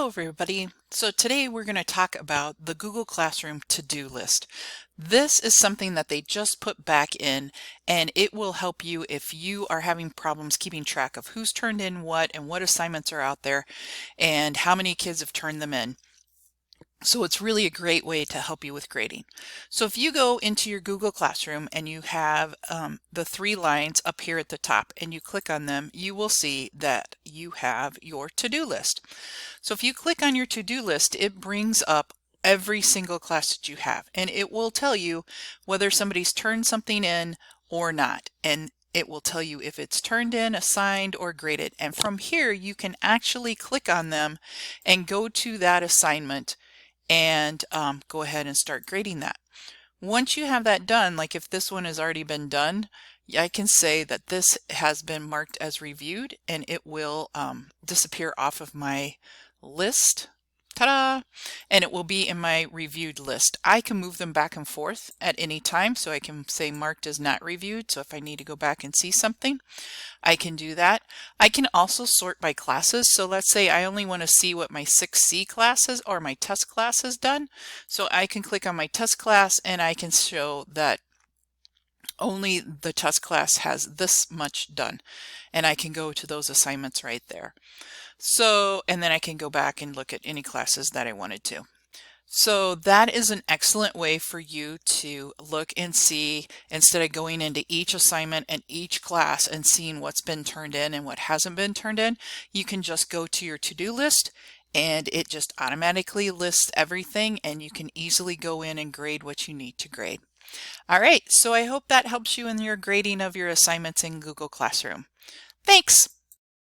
Hello everybody. So today we're going to talk about the Google Classroom to-do list. This is something that they just put back in, and it will help you if you are having problems keeping track of who's turned in what and what assignments are out there and how many kids have turned them in. So it's really a great way to help you with grading. So if you go into your Google Classroom and you have the three lines up here at the top and you click on them, you will see that you have your to-do list. So if you click on your to-do list, it brings up every single class that you have, and it will tell you whether somebody's turned something in or not. And it will tell you if it's turned in, assigned, or graded. And from here, you can actually click on them and go to that assignment and go ahead and start grading that. Once you have that done, like if this one has already been done, I can say that this has been marked as reviewed, and it will disappear off of my list. Ta-da! And it will be in my reviewed list. I can move them back and forth at any time, so I can say marked as not reviewed. So if I need to go back and see something, I can do that. I can also sort by classes. So let's say I only want to see what my 6C classes or my test class has done. So I can click on my test class and I can show that only the test class has this much done. And I can go to those assignments right there. So, and then I can go back and look at any classes that I wanted to. So that is an excellent way for you to look and see, instead of going into each assignment and each class and seeing what's been turned in and what hasn't been turned in, you can just go to your to-do list and it just automatically lists everything, and you can easily go in and grade what you need to grade. All right, so I hope that helps you in your grading of your assignments in Google Classroom. Thanks.